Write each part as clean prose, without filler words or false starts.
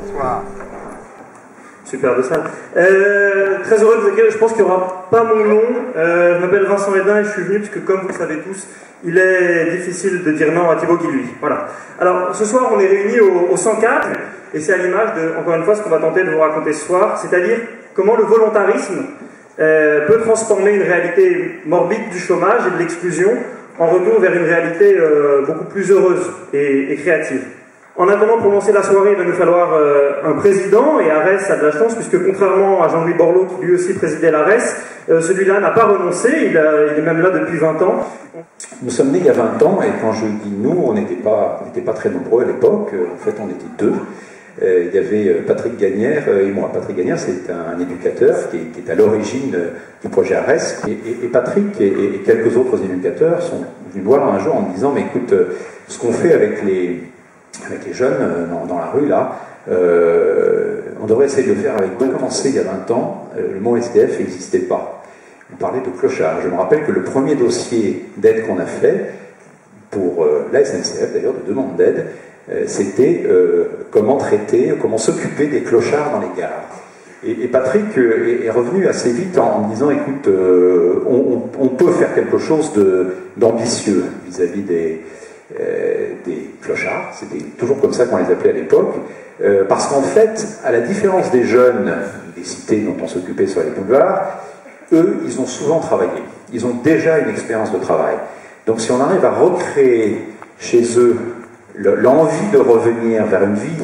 Bonsoir. Superbe salle. Très heureux de vous accueillir. Je pense qu'il n'y aura pas mon nom. Je m'appelle Vincent Hédin et je suis venu parce que, comme vous le savez tous, il est difficile de dire non à Thibaut Guilluy. Voilà. Alors, ce soir, on est réunis au 104 et c'est à l'image de, encore une fois, ce qu'on va tenter de vous raconter ce soir, c'est-à-dire comment le volontarisme peut transformer une réalité morbide du chômage et de l'exclusion en retour vers une réalité beaucoup plus heureuse et créative. En attendant, pour lancer la soirée, il va nous falloir un président, et Arès a de la chance, puisque contrairement à Jean-Louis Borloo, qui lui aussi présidait l'Arès, celui-là n'a pas renoncé, il est même là depuis 20 ans. Nous sommes nés il y a 20 ans, et quand je dis nous, on n'était pas très nombreux à l'époque, en fait on était deux. Il y avait Patrick Gagnère et moi. Patrick Gagnère, c'est un éducateur qui est à l'origine du projet Arès, et Patrick et quelques autres éducateurs sont venus me voir un jour en me disant, mais écoute, ce qu'on fait avec les jeunes dans la rue, là, on devrait essayer de le faire avec eux. Commencé il y a 20 ans, le mot SDF n'existait pas. On parlait de clochard. Je me rappelle que le premier dossier d'aide qu'on a fait, pour la SNCF d'ailleurs, de demande d'aide, c'était comment traiter, comment s'occuper des clochards dans les gares. Et Patrick est revenu assez vite en me disant, écoute, on peut faire quelque chose d'ambitieux vis-à-vis des clochards, c'était toujours comme ça qu'on les appelait à l'époque, parce qu'en fait, à la différence des jeunes des cités dont on s'occupait sur les boulevards, eux, ils ont souvent travaillé, ils ont déjà une expérience de travail. Donc si on arrive à recréer chez eux l'envie de revenir vers une vie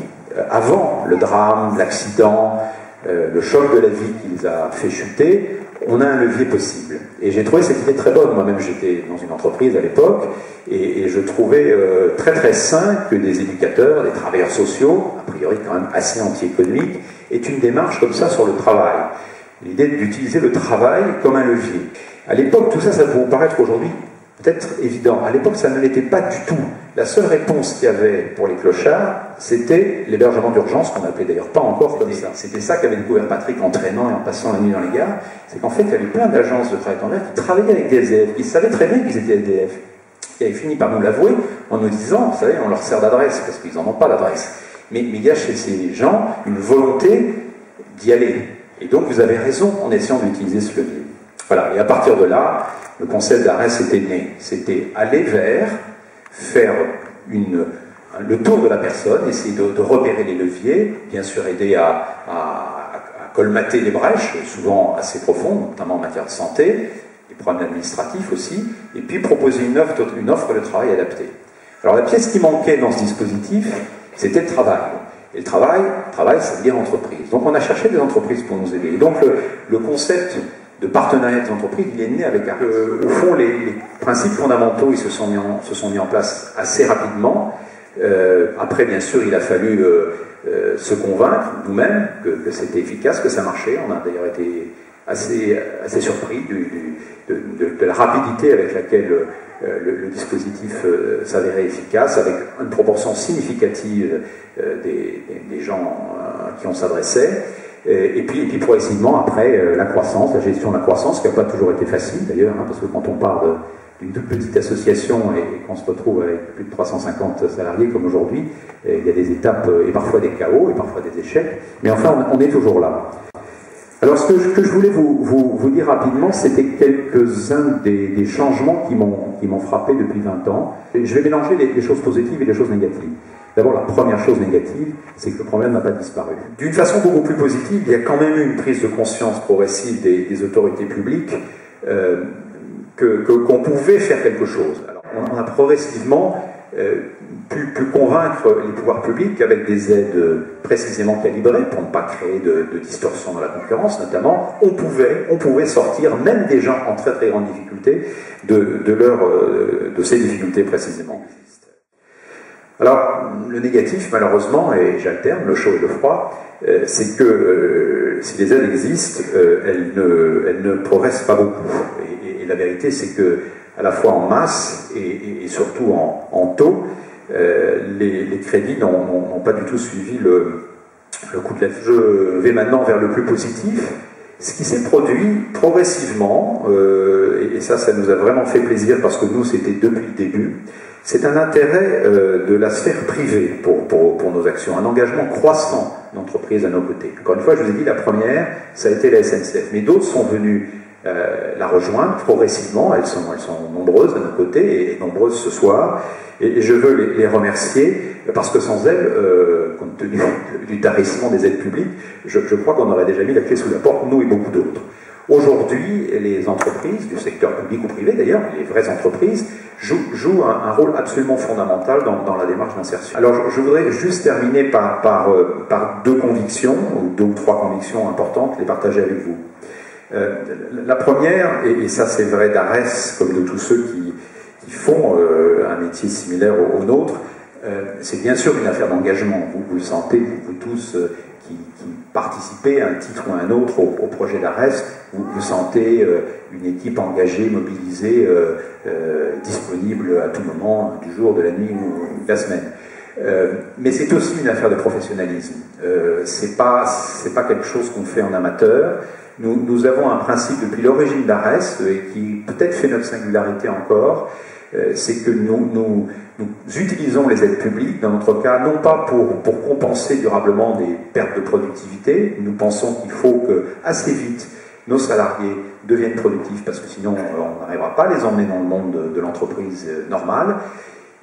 avant le drame, l'accident, le choc de la vie qui les a fait chuter, on a un levier possible. Et j'ai trouvé cette idée très bonne. Moi-même, j'étais dans une entreprise à l'époque, et je trouvais très très sain que des éducateurs, des travailleurs sociaux, a priori quand même assez anti-économiques, aient une démarche comme ça sur le travail. L'idée d'utiliser le travail comme un levier. À l'époque, tout ça, ça peut vous paraître aujourd'hui peut-être évident. À l'époque, ça ne l'était pas du tout. La seule réponse qu'il y avait pour les clochards, c'était l'hébergement d'urgence, qu'on n'appelait d'ailleurs pas encore comme ça. C'était ça qu'avait découvert Patrick en traînant et en passant la nuit dans les gares. C'est qu'en fait, il y avait plein d'agences de travail temporaire qui travaillaient avec des SDF, qui savaient très bien qu'ils étaient SDF. Qui avaient fini par nous l'avouer en nous disant, vous savez, on leur sert d'adresse, parce qu'ils n'en ont pas d'adresse. Mais il y a chez ces gens une volonté d'y aller. Et donc, vous avez raison en essayant d'utiliser ce levier. Voilà, et à partir de là, le concept d'Arès était né. C'était aller vers, faire le tour de la personne, essayer de repérer les leviers, bien sûr aider à colmater les brèches, souvent assez profondes, notamment en matière de santé, des problèmes administratifs aussi, et puis proposer une offre de travail adaptée. Alors la pièce qui manquait dans ce dispositif, c'était le travail. Et le travail, ça veut dire entreprise. Donc on a cherché des entreprises pour nous aider. Et donc le concept de partenariat des entreprises, il est né avec au fond les principes fondamentaux, ils se sont mis en place assez rapidement. Après, bien sûr, il a fallu se convaincre nous-mêmes que c'était efficace, que ça marchait. On a d'ailleurs été assez surpris de la rapidité avec laquelle le dispositif s'avérait efficace, avec une proportion significative des gens à qui on s'adressait. Et puis progressivement, après, la croissance, la gestion de la croissance, qui n'a pas toujours été facile d'ailleurs, hein, parce que quand on part d'une toute petite association et qu'on se retrouve avec plus de 350 salariés comme aujourd'hui, il y a des étapes et parfois des chaos et parfois des échecs, mais enfin on est toujours là. Alors ce que je voulais vous dire rapidement, c'était quelques-uns des changements qui m'ont frappé depuis 20 ans. Et je vais mélanger les choses positives et les choses négatives. D'abord, la première chose négative, c'est que le problème n'a pas disparu. D'une façon beaucoup plus positive, il y a quand même eu une prise de conscience progressive des autorités publiques qu'on pouvait faire quelque chose. Alors, on a progressivement pu convaincre les pouvoirs publics avec des aides précisément calibrées pour ne pas créer de distorsion dans la concurrence, notamment, on pouvait sortir même des gens en très très grande difficulté de ces difficultés précisément. Alors, le négatif, malheureusement, et j'alterne, le chaud et le froid, c'est que si les aides existent, elles ne progressent pas beaucoup. Et la vérité, c'est que, à la fois en masse et surtout en taux, les crédits n'ont pas du tout suivi le coup de la vie. Je vais maintenant vers le plus positif, Ce qui s'est produit progressivement, et ça nous a vraiment fait plaisir parce que nous, c'était depuis le début, c'est un intérêt de la sphère privée pour nos actions, un engagement croissant d'entreprises à nos côtés. Encore une fois, je vous ai dit, la première, ça a été la SNCF, mais d'autres sont venus la rejoindre progressivement, elles sont nombreuses à nos côtés, et nombreuses ce soir, et je veux les remercier, parce que sans elles, compte tenu du tarissement des aides publiques, je crois qu'on aurait déjà mis la clé sous la porte, nous et beaucoup d'autres. Aujourd'hui, les entreprises, du secteur public ou privé d'ailleurs, les vraies entreprises, jouent un rôle absolument fondamental dans la démarche d'insertion. Alors je voudrais juste terminer par deux convictions, ou deux ou trois convictions importantes, les partager avec vous. La première, et ça c'est vrai d'Arès, comme de tous ceux qui font un métier similaire au nôtre, c'est bien sûr une affaire d'engagement. Vous le sentez, vous tous qui participez à un titre ou à un autre au projet d'Arès, vous sentez une équipe engagée, mobilisée, disponible à tout moment du jour, de la nuit ou de la semaine. Mais c'est aussi une affaire de professionnalisme. C'est pas quelque chose qu'on fait en amateur. Nous avons un principe depuis l'origine d'Arès, et qui peut-être fait notre singularité encore, c'est que nous utilisons les aides publiques, dans notre cas, non pas pour compenser durablement des pertes de productivité. Nous pensons qu'il faut que, assez vite, nos salariés deviennent productifs, parce que sinon on n'arrivera pas à les emmener dans le monde de l'entreprise normale.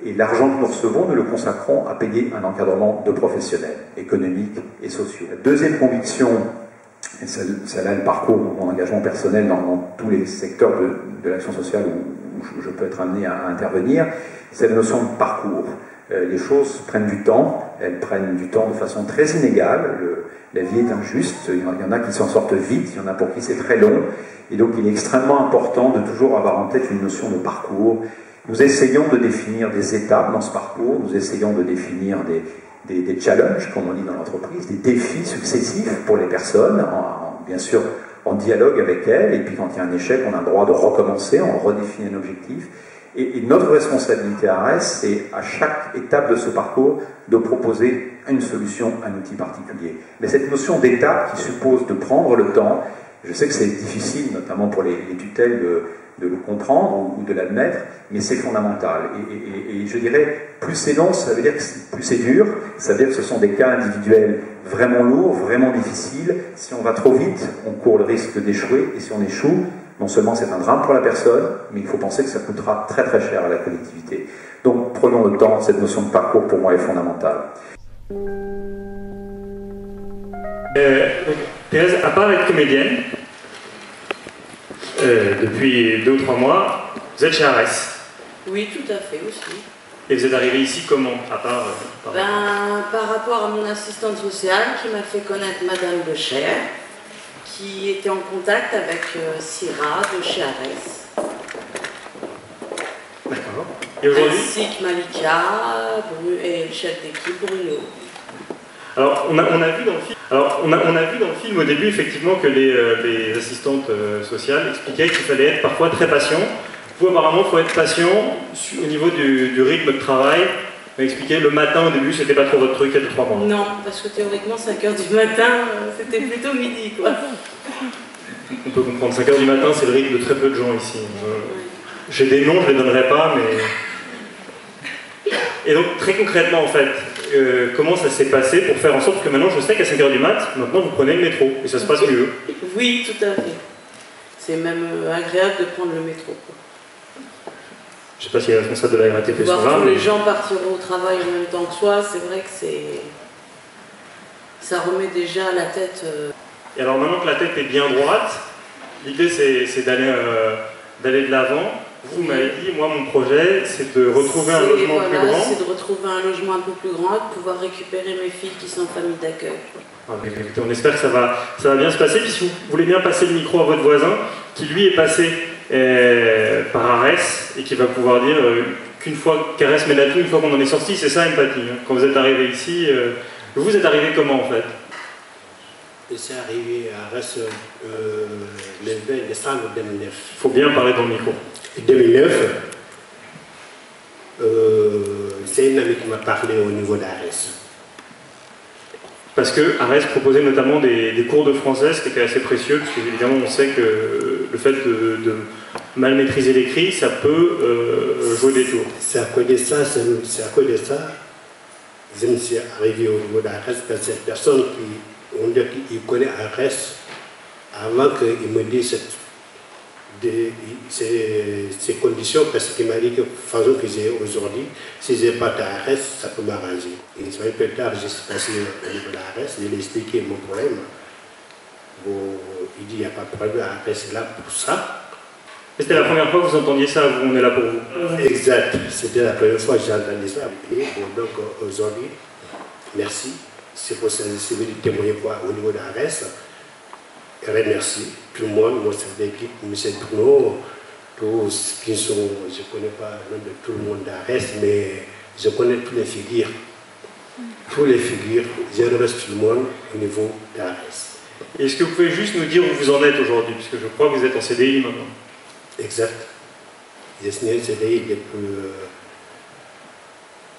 Et l'argent que nous recevons, nous le consacrons à payer un encadrement de professionnels, économiques et sociaux. La deuxième conviction, et c'est là le parcours, mon engagement personnel dans tous les secteurs de l'action sociale où je peux être amené à intervenir, c'est la notion de parcours. Les choses prennent du temps, elles prennent du temps de façon très inégale, la vie est injuste, il y en a qui s'en sortent vite, il y en a pour qui c'est très long, et donc il est extrêmement important de toujours avoir en tête une notion de parcours. Nous essayons de définir des étapes dans ce parcours, nous essayons de définir des challenges, comme on dit dans l'entreprise, des défis successifs pour les personnes, bien sûr en dialogue avec elles, et puis quand il y a un échec, on a le droit de recommencer, on redéfinit un objectif. Et notre responsabilité à ARES, c'est à chaque étape de ce parcours de proposer une solution, un outil particulier. Mais cette notion d'étape qui suppose de prendre le temps, je sais que c'est difficile, notamment pour les tutelles, de le comprendre ou de l'admettre, mais c'est fondamental. Et je dirais, plus c'est long, ça veut dire que plus c'est dur, ça veut dire que ce sont des cas individuels vraiment lourds, vraiment difficiles. Si on va trop vite, on court le risque d'échouer, et si on échoue, non seulement c'est un drame pour la personne, mais il faut penser que ça coûtera très très cher à la collectivité. Donc prenons le temps, cette notion de parcours pour moi est fondamentale. Thérèse, à part être comédienne, depuis 2 ou 3 mois, vous êtes chez Arès. Oui, tout à fait aussi. Et vous êtes arrivé ici comment, à part par rapport à mon assistante sociale qui m'a fait connaître Madame de Cher, qui était en contact avec Syrah de chez Arès. D'accord. Et aujourd'hui ainsi que Malika et le chef d'équipe Bruno. Alors, on a vu dans le film au début effectivement que les assistantes sociales expliquaient qu'il fallait être parfois très patient. Vous, apparemment, il faut être patient au niveau du rythme de travail. Vous expliqué le matin au début, c'était pas trop votre truc il y a 2-3 mois. Non, parce que théoriquement 5h du matin, c'était plutôt midi, quoi. On peut comprendre, 5h du matin, c'est le rythme de très peu de gens ici. J'ai des noms, je les donnerai pas, mais... Et donc, très concrètement, en fait, comment ça s'est passé pour faire en sorte que maintenant, je sais qu'à 5h du mat, maintenant vous prenez le métro, et ça se passe mieux. Oui, tout à fait. C'est même agréable de prendre le métro, quoi. Je ne sais pas si les responsables de la RATP sont là. Tous les gens partiront au travail en même temps que soi, c'est vrai que ça remet déjà la tête. Et alors maintenant que la tête est bien droite, l'idée c'est d'aller de l'avant. Vous m'avez dit, moi mon projet c'est de retrouver un logement plus grand. C'est de retrouver un logement un peu plus grand et de pouvoir récupérer mes filles qui sont en famille d'accueil. On espère que ça va bien se passer. Puis si vous voulez bien passer le micro à votre voisin, qui lui est passé par Arès et qui va pouvoir dire qu'une fois qu'Arès met la une fois qu'on en est sorti, c'est ça Empathie. Quand vous êtes arrivé ici, vous êtes arrivé comment en fait? C'est arrivé à Arès le 20 décembre 2009. Il faut bien parler dans le micro. 2009, c'est une amie qui m'a parlé au niveau d'Arès. parce que Arès proposait notamment des cours de français, ce qui était assez précieux, parce qu'évidemment on sait que le fait de mal maîtriser l'écrit, ça peut jouer des tours. C'est à cause de ça, je me suis arrivé au niveau d'Arès, parce que cette personne qui, on dit qu'il connaît Arès, avant qu'il me dise ces conditions, parce qu'il m'a dit que façon que j'ai aujourd'hui, si je n'ai pas d'Arès, ça peut m'arranger. Et un peu tard, je suis passé au niveau d'Arès, je lui ai expliqué mon problème. Bon, il dit il n'y a pas de problème, Arès est là pour ça. C'était la première fois que vous entendiez ça, on est là pour vous. Exact, c'était la première fois que j'ai entendu ça. Et bon, donc aujourd'hui, merci. C'est pour ça que je suis venu témoigner au niveau d'Arès. Je remercie tout le monde, mon chef d'équipe, M. Bruno, tous qui sont, je ne connais pas le nom de tout le monde d'Arès, mais je connais toutes les figures. Tous les figures, je remercie tout le monde au niveau d'Arès. Est-ce que vous pouvez juste nous dire où vous en êtes aujourd'hui, puisque je crois que vous êtes en CDI maintenant. Exact. J'ai signé le CDI depuis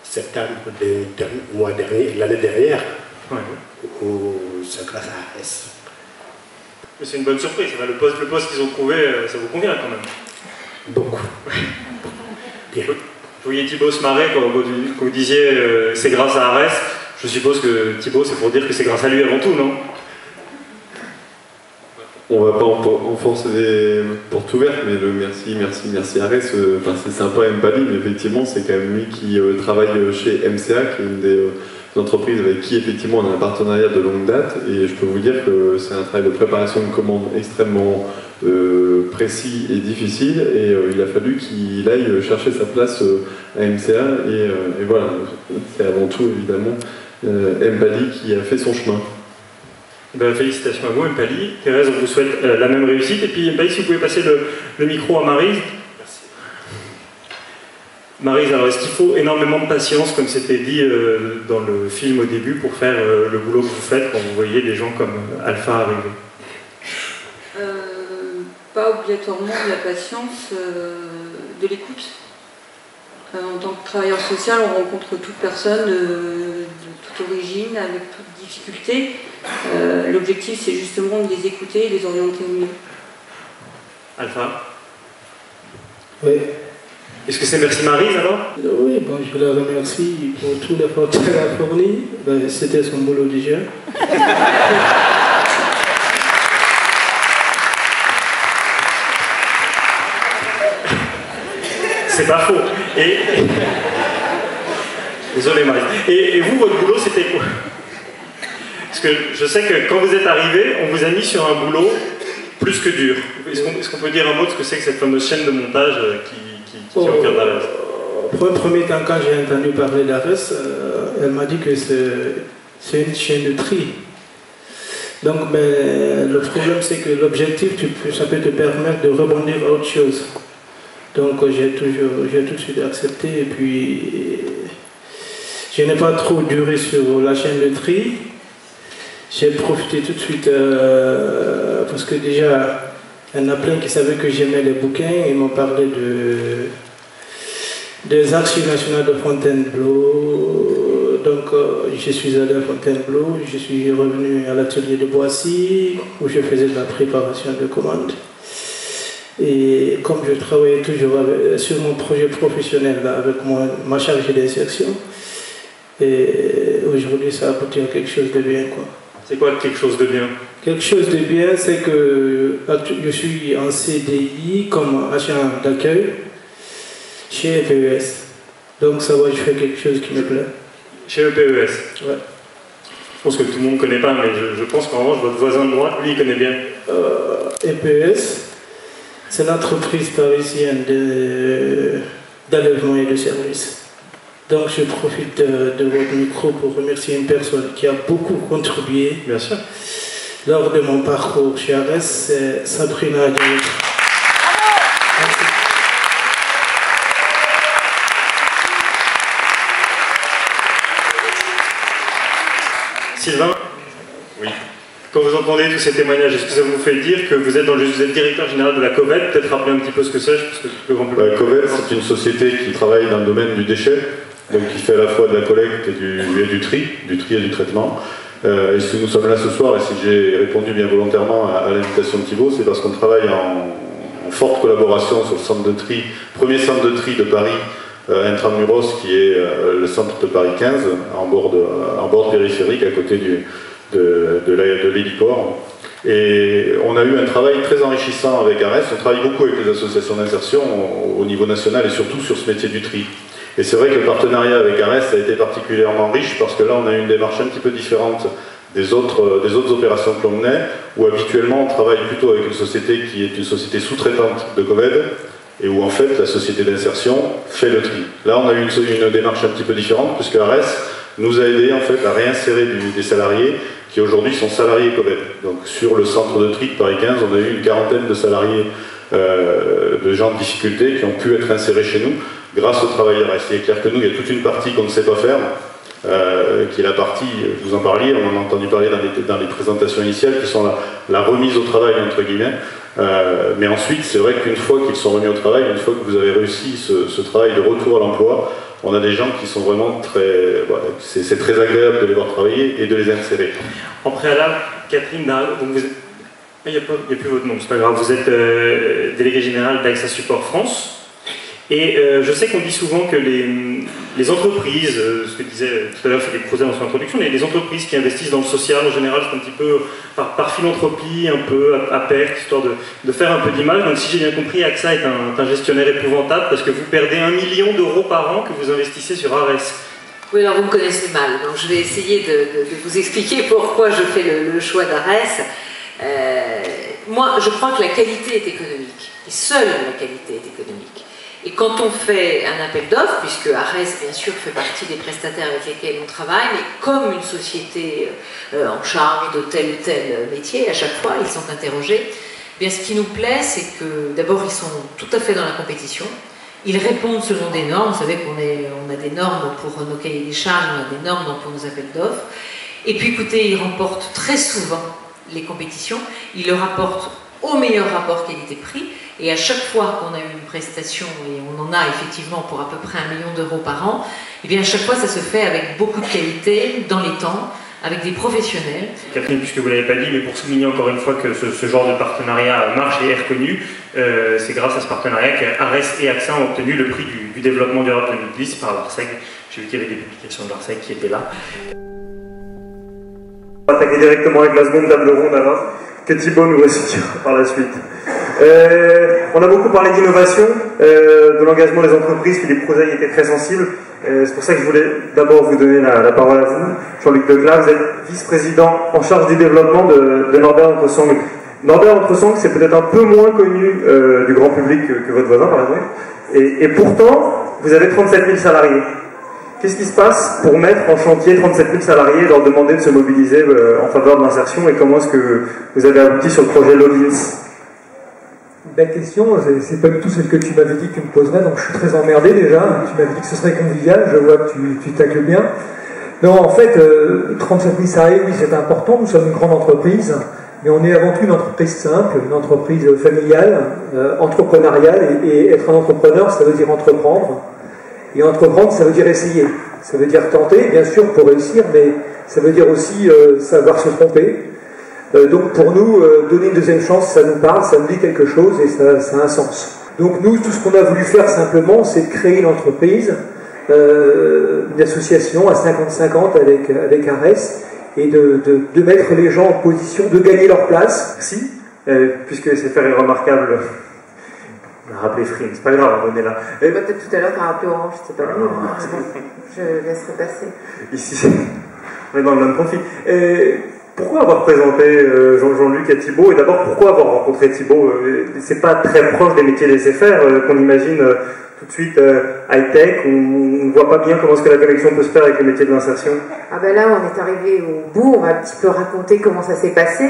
septembre du mois dernier, l'année dernière, c'est grâce à Arès. C'est une bonne surprise, le poste qu'ils ont trouvé, ça vous convient quand même. Beaucoup. Bien. Vous voyez Thibaut se marrer quand vous disiez c'est grâce à Arès. Je suppose que Thibaut, c'est pour dire que c'est grâce à lui avant tout, non? On va pas enfoncer des portes ouvertes, mais le merci Arès, c'est sympa Mbali, mais effectivement c'est quand même lui qui travaille chez MCA, qui est une des entreprises avec qui effectivement on a un partenariat de longue date, et je peux vous dire que c'est un travail de préparation de commande extrêmement précis et difficile, et il a fallu qu'il aille chercher sa place à MCA, et voilà, c'est avant tout évidemment Mbali qui a fait son chemin. Ben, félicitations à vous, Mpali. Thérèse, on vous souhaite la même réussite. Et puis, Mpali, si vous pouvez passer le micro à Maryse. Merci. Maryse, alors est-ce qu'il faut énormément de patience, comme c'était dit dans le film au début, pour faire le boulot que vous faites quand vous voyez des gens comme Alpha arriver? Pas obligatoirement de la patience, de l'écoute. En tant que travailleur social, on rencontre toute personne de toute origine, avec toute difficulté. L'objectif, c'est justement de les écouter et les orienter au mieux. Alpha? Oui. Est-ce que c'est merci Maryse alors? Oui, bon, je la remercie pour tout l'effort qu'elle a fourni. Ben, c'était son boulot déjà. C'est pas faux. Désolé Maryse. Et vous, votre boulot, c'était quoi? Parce que je sais que quand vous êtes arrivé, on vous a mis sur un boulot plus que dur. Est-ce qu'on peut dire un mot de ce que c'est que cette fameuse chaîne de montage qui est au cœur d'Arès? Pour un premier temps, quand j'ai entendu parler d'Arès, elle m'a dit que c'est une chaîne de tri. Donc, mais le problème, c'est que l'objectif, ça peut te permettre de rebondir à autre chose. Donc, j'ai tout de suite accepté, et puis je n'ai pas trop duré sur la chaîne de tri. J'ai profité tout de suite parce que déjà, il y en a plein qui savaient que j'aimais les bouquins. Ils m'ont parlé des archives nationales de Fontainebleau. Donc, je suis allé à Fontainebleau. Je suis revenu à l'atelier de Boissy où je faisais de la préparation de commandes. Et comme je travaillais toujours sur mon projet professionnel là, avec ma chargée d'insertion, et aujourd'hui, ça aboutit à quelque chose de bien, quoi. C'est quoi quelque chose de bien? Quelque chose de bien, c'est que je suis en CDI comme agent d'accueil chez EPES. Donc ça va, je fais quelque chose qui me plaît. Chez EPES? Ouais. Je pense que tout le monde ne connaît pas, mais je pense qu'en revanche, votre voisin de droite, lui, il connaît bien. EPES, c'est l'entreprise parisienne d'enlèvement et de services. Donc je profite de votre micro pour remercier une personne qui a beaucoup contribué. Bien sûr. Lors de mon parcours chez Arès, c'est Sabrina Adjani. Sylvain? Oui. Quand vous entendez tous ces témoignages, est-ce que ça vous fait dire que vous êtes directeur général de la COVED? Peut-être rappeler un petit peu ce que c'est, parce que le grand public. La COVED, c'est une société qui travaille dans le domaine du déchet, donc qui fait à la fois de la collecte et du tri et du traitement. Et si nous sommes là ce soir, et si j'ai répondu bien volontairement à l'invitation de Thibaut, c'est parce qu'on travaille en forte collaboration sur le centre de tri, premier centre de tri de Paris, Intramuros, qui est le centre de Paris 15, en bord périphérique, à côté de l'héliport. Et on a eu un travail très enrichissant avec ARES. On travaille beaucoup avec les associations d'insertion au niveau national et surtout sur ce métier du tri. Et c'est vrai que le partenariat avec ARES a été particulièrement riche parce que là on a eu une démarche un petit peu différente des autres opérations que l'on menait, où habituellement on travaille plutôt avec une société qui est une société sous-traitante de COVED, et où en fait la société d'insertion fait le tri. Là on a eu une démarche un petit peu différente, puisque ARES nous a aidé en fait à réinsérer des salariés qui aujourd'hui sont salariés COVED. Donc sur le centre de tri de Paris 15, on a eu une quarantaine de salariés, de gens de difficulté qui ont pu être insérés chez nous grâce au travail d'ARES. Il est clair que nous, il y a toute une partie qu'on ne sait pas faire, qui est la partie, vous en parliez, on en a entendu parler dans les présentations initiales, qui sont la remise au travail, entre guillemets. Mais ensuite, c'est vrai qu'une fois qu'ils sont remis au travail, une fois que vous avez réussi ce travail de retour à l'emploi, on a des gens qui sont vraiment très... Voilà, c'est très agréable de les voir travailler et de les insérer. En préalable, Catherine, donc il n'y a plus votre nom, c'est pas grave, vous êtes déléguée générale d'AXA Support France. Et je sais qu'on dit souvent que les entreprises, ce que disait tout à l'heure Philippe Crozet dans son introduction, les entreprises qui investissent dans le social, en général, c'est un petit peu par philanthropie, un peu à perte, histoire de faire un peu d'image. Donc si j'ai bien compris, AXA est un gestionnaire épouvantable parce que vous perdez 1 million d'euros par an que vous investissez sur ARES. Oui, alors vous me connaissez mal, donc je vais essayer de vous expliquer pourquoi je fais le choix d'ARES. Moi, je crois que la qualité est économique, et seule la qualité est économique. Et quand on fait un appel d'offres, puisque ARES, bien sûr, fait partie des prestataires avec lesquels on travaille, mais comme une société en charge de tel ou tel métier, à chaque fois, ils sont interrogés. Eh bien, ce qui nous plaît, c'est que d'abord, ils sont tout à fait dans la compétition. Ils répondent selon des normes. Vous savez qu'on a des normes pour nos cahiers des charges, on a des normes pour nos appels d'offres. Et puis, écoutez, ils remportent très souvent les compétitions. Ils le rapportent au meilleur rapport qualité-prix. Et à chaque fois qu'on a eu une prestation, et on en a effectivement pour à peu près 1 million d'euros par an, et bien à chaque fois ça se fait avec beaucoup de qualité, dans les temps, avec des professionnels. Catherine, puisque vous ne l'avez pas dit, mais pour souligner encore une fois que ce genre de partenariat marche et est reconnu, c'est grâce à ce partenariat qu'ARES et AXA ont obtenu le prix du développement durable 2010 par l'ARSEG. J'ai vu qu'il y avait des publications de l'ARSEG qui étaient là. On va attaquer directement avec la seconde table ronde alors, que Thibaut nous expliquera par la suite. On a beaucoup parlé d'innovation, de l'engagement des entreprises. Philippe Crozet était très sensible. C'est pour ça que je voulais d'abord vous donner la parole à vous. Jean-Luc Declas, vous êtes vice-président en charge du développement de Norbert Entresong. Norbert Entresong, c'est peut-être un peu moins connu du grand public que votre voisin, par exemple. Et pourtant, vous avez 37 000 salariés. Qu'est-ce qui se passe pour mettre en chantier 37 000 salariés et leur demander de se mobiliser en faveur de l'insertion, et comment est-ce que vous avez abouti sur le projet Logins? Belle question, c'est pas du tout celle que tu m'avais dit que tu me poserais, donc je suis très emmerdé déjà. Tu m'avais dit que ce serait convivial, je vois que tu tacles bien. Non, en fait, 37 000 salariés, oui, c'est important, nous sommes une grande entreprise, mais on est avant tout une entreprise simple, une entreprise familiale, entrepreneuriale, et être un entrepreneur, ça veut dire entreprendre. Et entreprendre, ça veut dire essayer, ça veut dire tenter, bien sûr, pour réussir, mais ça veut dire aussi savoir se tromper. Donc pour nous, donner une deuxième chance, ça nous parle, ça nous dit quelque chose et ça a un sens. Donc nous, tout ce qu'on a voulu faire simplement, c'est de créer une entreprise, une association à 50-50 avec ARES, et de mettre les gens en position de gagner leur place. Merci, puisque SFR est remarquable. On a rappelé Free, c'est pas grave, on est là. Peut-être tout à l'heure, tu as rappelé Orange, c'est pas lui. Je laisserai passer. Ici, on est dans le même profil. Pourquoi avoir présenté Jean-Luc et Thibaut? Et d'abord, pourquoi avoir rencontré Thibaut? C'est pas très proche des métiers des SFR qu'on imagine tout de suite high-tech, on ne voit pas bien comment est-ce que la connexion peut se faire avec les métiers de l'insertion. Ah ben là, on est arrivé au bout, on va un petit peu raconter comment ça s'est passé.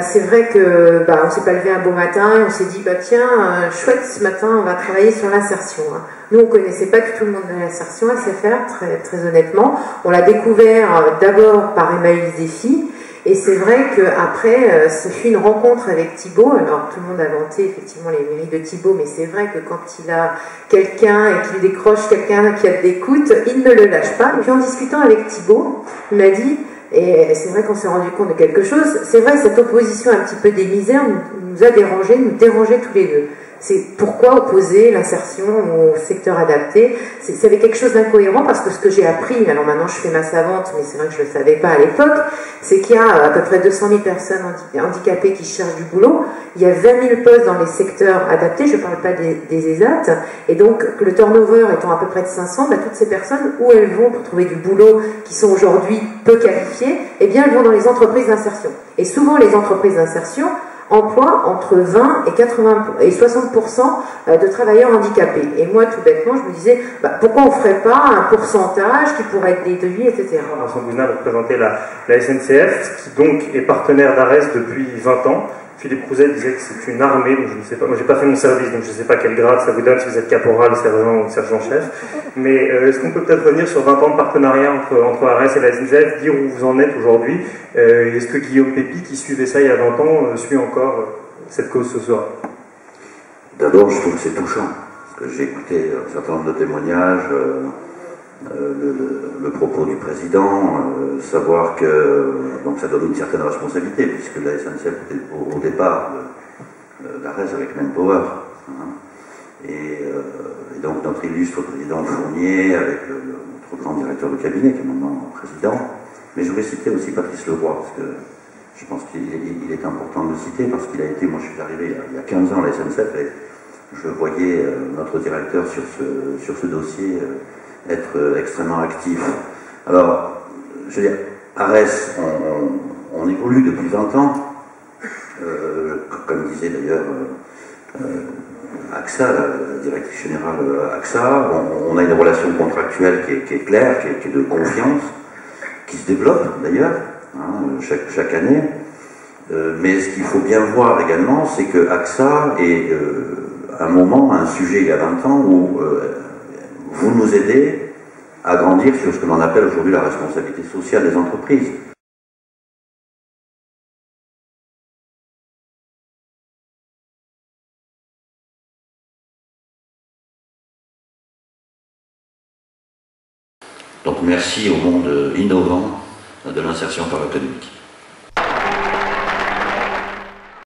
C'est vrai que on s'est pas levé un beau matin et on s'est dit tiens, chouette, ce matin on va travailler sur l'insertion. Nous on connaissait pas du tout le monde de l'insertion à SFR, très honnêtement. On l'a découvert d'abord par Emmaüs Défi. Et c'est vrai qu'après, ce fut une rencontre avec Thibaut. Alors tout le monde a vanté effectivement les mérites de Thibaut, mais c'est vrai que quand il a quelqu'un et qu'il décroche quelqu'un qui a de l'écoute, il ne le lâche pas. Et puis en discutant avec Thibaut, il m'a dit Et c'est vrai qu'on s'est rendu compte de quelque chose. C'est vrai, cette opposition un petit peu des misères nous a dérangés, nous dérangeait tous les deux. C'est pourquoi opposer l'insertion au secteur adapté. C'est avec quelque chose d'incohérent parce que ce que j'ai appris, alors maintenant je fais ma savante, mais c'est vrai que je ne le savais pas à l'époque, c'est qu'il y a à peu près 200 000 personnes handicapées qui cherchent du boulot. Il y a 20 000 postes dans les secteurs adaptés, je ne parle pas des ESAT. Et donc, le turnover étant à peu près de 500, bah, toutes ces personnes, où elles vont pour trouver du boulot qui sont aujourd'hui peu qualifiées, eh bien, elles vont dans les entreprises d'insertion. Et souvent, les entreprises d'insertion emploient entre 20 et 60% de travailleurs handicapés. Et moi, tout bêtement, je me disais, bah, pourquoi on ne ferait pas un pourcentage qui pourrait être déduit, etc. Vincent Boudin va représenter la SNCF, qui donc est partenaire d'ARES depuis 20 ans. Philippe Crouzet disait que c'est une armée, donc je ne sais pas, moi j'ai pas fait mon service, donc je ne sais pas quel grade ça vous donne, si vous êtes caporal, sergent ou sergent-chef, mais est-ce qu'on peut peut-être revenir sur 20 ans de partenariat entre ARES et la SNCF, dire où vous en êtes aujourd'hui, est-ce que Guillaume Pépi, qui suivait ça il y a 20 ans, suit encore cette cause ce soir? D'abord, je trouve que c'est touchant, parce que j'ai écouté un certain nombre de témoignages, le propos du président, savoir que donc ça donne une certaine responsabilité, puisque la SNCF était au départ l'ARES avec Manpower. Et donc notre illustre président Fournier, avec notre grand directeur de cabinet, qui est maintenant président. Mais je voulais citer aussi Patrice Leroy, parce que je pense qu'il est important de le citer, parce qu'il a été, moi je suis arrivé il y a 15 ans à la SNCF, et je voyais notre directeur sur ce dossier être extrêmement actif. Alors, je veux dire, ARES, on évolue depuis 20 ans, comme disait d'ailleurs AXA, la directrice générale AXA, on a une relation contractuelle qui est claire, qui est de confiance, qui se développe d'ailleurs, chaque année. Mais ce qu'il faut bien voir également, c'est que AXA est un moment, un sujet il y a 20 ans où vous nous aidez à grandir sur ce que l'on appelle aujourd'hui la responsabilité sociale des entreprises. Donc merci au monde innovant de l'insertion par l'économique.